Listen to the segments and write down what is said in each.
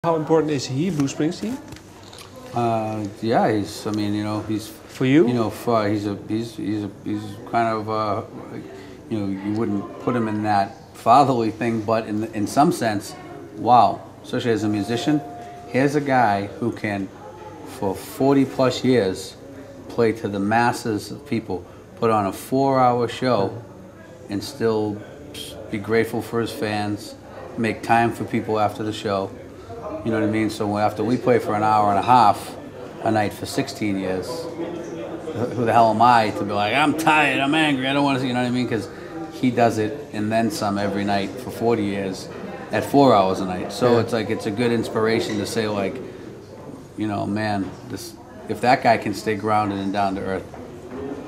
How important is he, Bruce Springsteen? Yeah, he's. I mean, you know, he's for you. You know, he's kind of. You know, you wouldn't put him in that fatherly thing, but in some sense, wow. Especially as a musician, here's a guy who can, for 40 plus years, play to the masses of people, put on a 4-hour show, and still be grateful for his fans, make time for people after the show. You know what I mean? So after we play for an hour and a half a night for 16 years, who the hell am I to be like, I'm tired, I'm angry, I don't want to see, you know what I mean? Because he does it and then some every night for 40 years at 4 hours a night. So it's like, it's a good inspiration to say like, you know, man, if that guy can stay grounded and down to earth,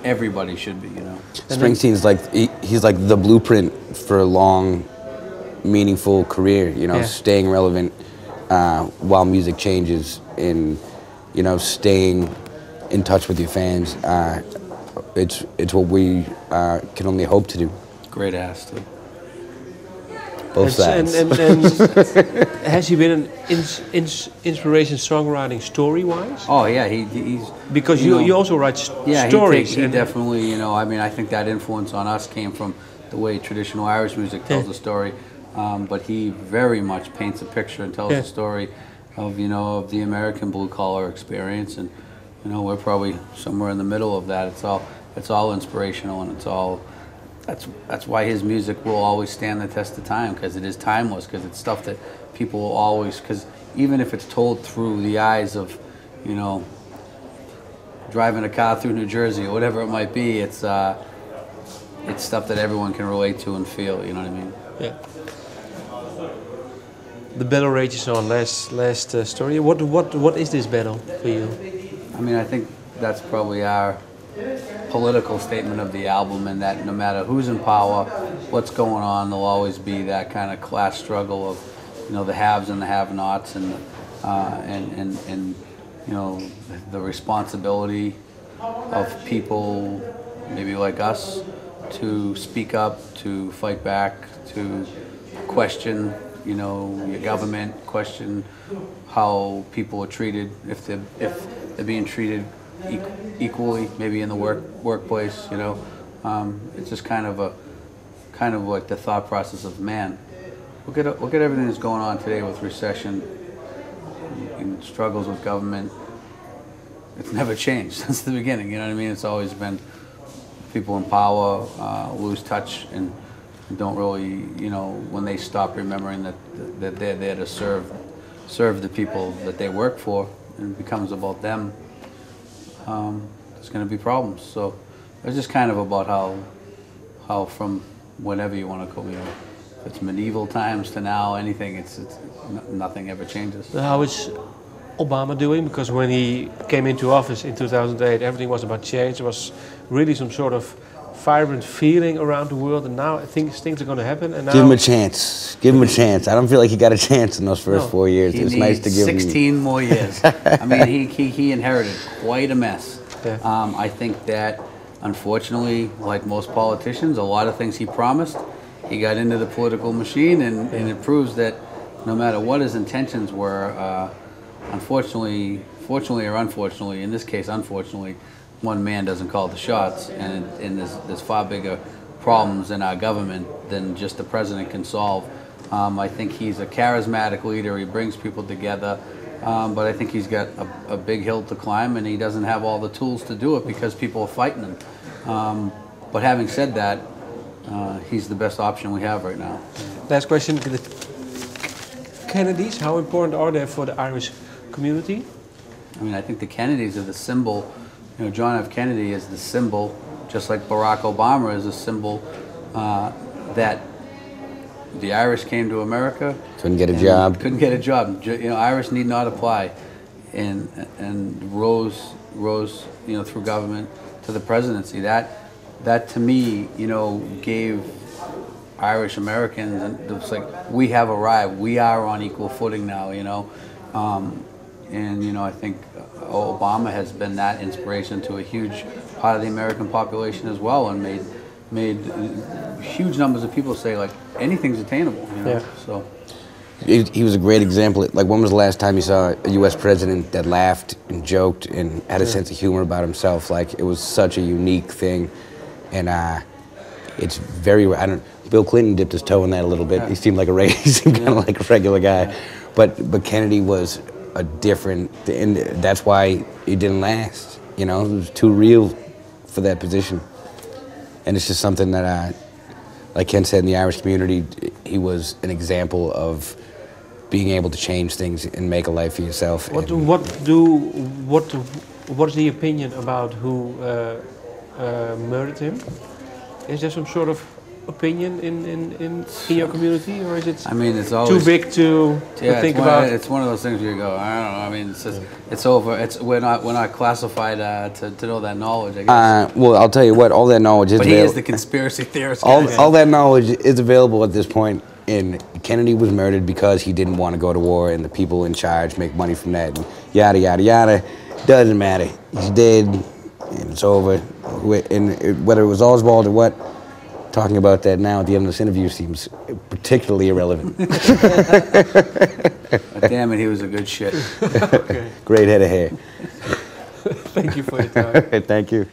everybody should be, you know. Springsteen's like, he's like the blueprint for a long, meaningful career, you know, staying relevant while music changes, and you know, staying in touch with your fans. It's what we can only hope to do. Great ass too. Both sides. And has he been an inspiration songwriting story-wise? Oh yeah, he's because you also write stories. He definitely, you know, I mean, I think that influence on us came from the way traditional Irish music tells a story. But he very much paints a picture and tells a story of, you know, of the American blue-collar experience, and you know, we're probably somewhere in the middle of that. It's all inspirational, and it's all that's why his music will always stand the test of time, because it is timeless, because it's stuff that people will always, because even if it's told through the eyes of, you know, driving a car through New Jersey or whatever it might be, it's stuff that everyone can relate to and feel. You know what I mean? Yeah. The battle rages on. Last story. What is this battle for you? I mean, I think that's probably our political statement of the album, and that no matter who's in power, what's going on, there'll always be that kind of class struggle of, you know, the haves and the have-nots, and you know, the responsibility of people maybe like us to speak up, to fight back, to question, you know, your government, question how people are treated, if they're being treated equally, maybe in the workplace, you know. It's just kind of like the thought process of, man, look at everything that's going on today with recession and struggles with government. It's never changed since the beginning, you know what I mean? It's always been people in power lose touch and don't really, you know, when they stop remembering that they're there to serve the people that they work for, and it becomes about them, there's going to be problems. So it's just kind of about how from whatever you want to call, you know, if it's medieval times to now, anything, it's nothing ever changes. How is Obama doing? Because when he came into office in 2008, everything was about change. There was really some sort of vibrant feeling around the world, and now things are going to happen. And now give him a chance. Give him a chance. I don't feel like he got a chance in those first 4 years. It's nice to give 16 more years. I mean, he inherited quite a mess. Yeah. I think that, unfortunately, like most politicians, a lot of things he promised, he got into the political machine, and it proves that no matter what his intentions were, fortunately or unfortunately, in this case, unfortunately, one man doesn't call the shots, and there's far bigger problems in our government than just the president can solve. I think he's a charismatic leader. He brings people together, but I think he's got a big hill to climb, and he doesn't have all the tools to do it because people are fighting him. But having said that, he's the best option we have right now. Last question: the Kennedys, how important are they for the Irish community? I mean, I think the Kennedys are the symbol. You know, John F. Kennedy is the symbol, just like Barack Obama is a symbol that the Irish came to America. Couldn't get a job. Couldn't get a job. You know, Irish need not apply, and rose, you know, through government to the presidency. That to me, you know, gave Irish Americans, and it's like, we have arrived. We are on equal footing now, you know. And, you know, I think Obama has been that inspiration to a huge part of the American population as well, and made huge numbers of people say, like, anything's attainable, you know. Yeah. So he was a great example. Like, when was the last time you saw a U.S. president that laughed and joked and had a sense of humor about himself? Like, it was such a unique thing, and it's very. Bill Clinton dipped his toe in that a little bit. He seemed like he seemed kind of like a regular guy, but Kennedy was a different, and that's why it didn't last. You know, it was too real for that position, and it's just something that like Ken said, in the Irish community, he was an example of being able to change things and make a life for yourself. What is the opinion about who murdered him? Is there some sort of opinion in your community, or is it? I mean, it's always too big to think about. It's one of those things where you go, I don't know. I mean, it's over. We're not classified to know that knowledge, I guess. Well, I'll tell you what. All that knowledge is. But he is the conspiracy theorist. All that knowledge is available at this point. And Kennedy was murdered because he didn't want to go to war, and the people in charge make money from that. And yada yada yada. Doesn't matter. He's dead, and it's over. And whether it was Oswald or what. Talking about that now at the end of this interview seems particularly irrelevant. But damn it, he was a good shit. Okay. Great head of hair. Thank you for your time. Thank you.